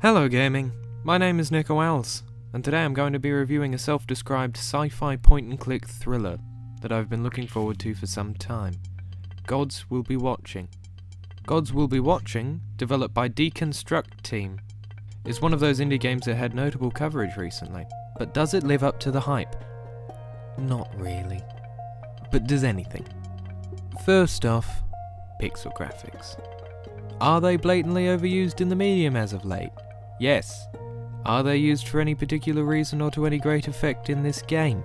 Hello gaming, my name is Nichoals, and today I'm going to be reviewing a self-described sci-fi point-and-click thriller that I've been looking forward to for some time. Gods Will Be Watching. Gods Will Be Watching, developed by Deconstruct Team, is one of those indie games that had notable coverage recently. But does it live up to the hype? Not really. But does anything? First off, pixel graphics. Are they blatantly overused in the medium as of late? Yes. Are they used for any particular reason or to any great effect in this game?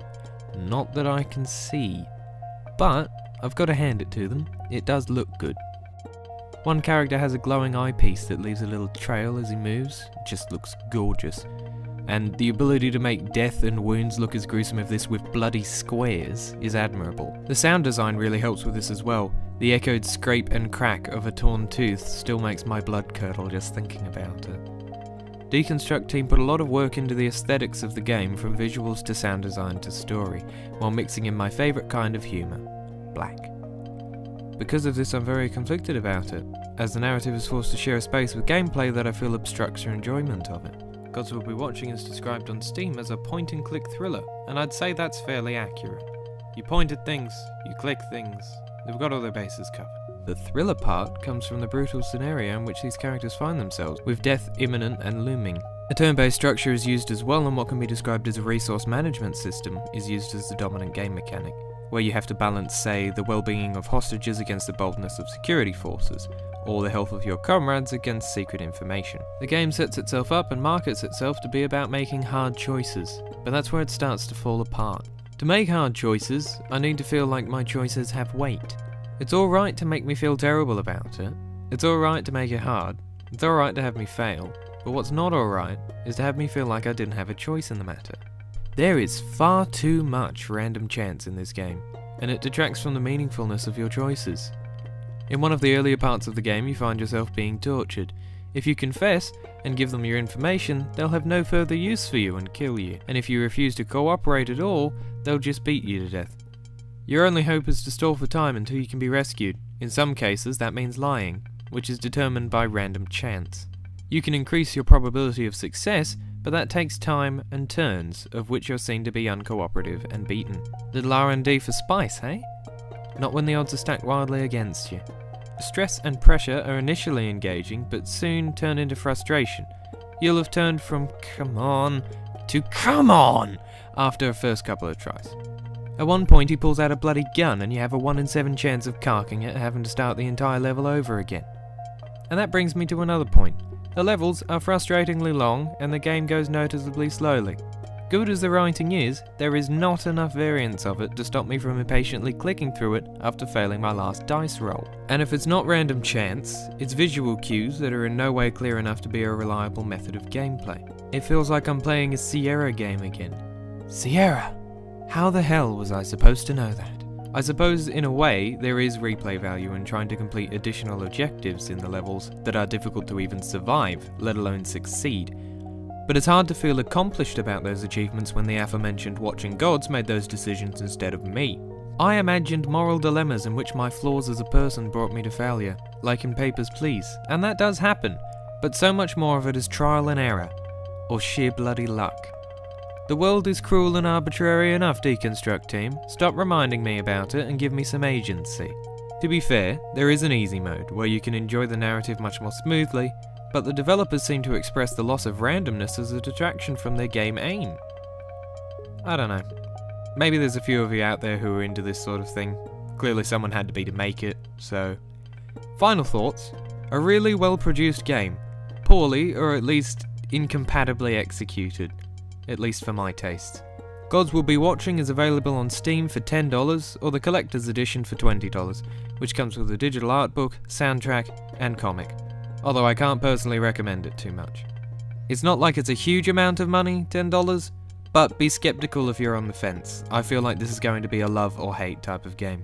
Not that I can see. But I've got to hand it to them, it does look good. One character has a glowing eyepiece that leaves a little trail as he moves, it just looks gorgeous. And the ability to make death and wounds look as gruesome as this with bloody squares is admirable. The sound design really helps with this as well. The echoed scrape and crack of a torn tooth still makes my blood curdle just thinking about it. Deconstruct Team put a lot of work into the aesthetics of the game, from visuals to sound design to story, while mixing in my favourite kind of humour, black. Because of this I'm very conflicted about it, as the narrative is forced to share a space with gameplay that I feel obstructs your enjoyment of it. Gods Will Be Watching is described on Steam as a point-and-click thriller, and I'd say that's fairly accurate. You point at things, you click things, they've got all their bases covered. The thriller part comes from the brutal scenario in which these characters find themselves, with death imminent and looming. A turn-based structure is used as well, and what can be described as a resource management system is used as the dominant game mechanic, where you have to balance, say, the well-being of hostages against the boldness of security forces, or the health of your comrades against secret information. The game sets itself up and markets itself to be about making hard choices, but that's where it starts to fall apart. To make hard choices, I need to feel like my choices have weight. It's alright to make me feel terrible about it, it's alright to make it hard, it's alright to have me fail, but what's not alright is to have me feel like I didn't have a choice in the matter. There is far too much random chance in this game, and it detracts from the meaningfulness of your choices. In one of the earlier parts of the game you find yourself being tortured. If you confess and give them your information, they'll have no further use for you and kill you, and if you refuse to cooperate at all, they'll just beat you to death. Your only hope is to stall for time until you can be rescued. In some cases that means lying, which is determined by random chance. You can increase your probability of success, but that takes time and turns, of which you're seen to be uncooperative and beaten. Little R&D for spice, hey? Not when the odds are stacked wildly against you. Stress and pressure are initially engaging, but soon turn into frustration. You'll have turned from come on to come on after a first couple of tries. At one point he pulls out a bloody gun and you have a 1 in 7 chance of carking it and having to start the entire level over again. And that brings me to another point. The levels are frustratingly long and the game goes noticeably slowly. Good as the writing is, there is not enough variance of it to stop me from impatiently clicking through it after failing my last dice roll. And if it's not random chance, it's visual cues that are in no way clear enough to be a reliable method of gameplay. It feels like I'm playing a Sierra game again. Sierra! How the hell was I supposed to know that? I suppose in a way there is replay value in trying to complete additional objectives in the levels that are difficult to even survive, let alone succeed. But it's hard to feel accomplished about those achievements when the aforementioned watching gods made those decisions instead of me. I imagined moral dilemmas in which my flaws as a person brought me to failure, like in Papers, Please, and that does happen, but so much more of it is trial and error, or sheer bloody luck. The world is cruel and arbitrary enough, Deconstruct Team. Stop reminding me about it and give me some agency. To be fair, there is an easy mode, where you can enjoy the narrative much more smoothly, but the developers seem to express the loss of randomness as a detraction from their game aim. I don't know. Maybe there's a few of you out there who are into this sort of thing. Clearly someone had to be to make it, so... Final thoughts. A really well-produced game. Poorly, or at least incompatibly executed. At least for my taste. Gods Will Be Watching is available on Steam for $10, or the Collector's Edition for $20, which comes with a digital art book, soundtrack, and comic. Although I can't personally recommend it too much. It's not like it's a huge amount of money, $10, but be skeptical if you're on the fence. I feel like this is going to be a love or hate type of game.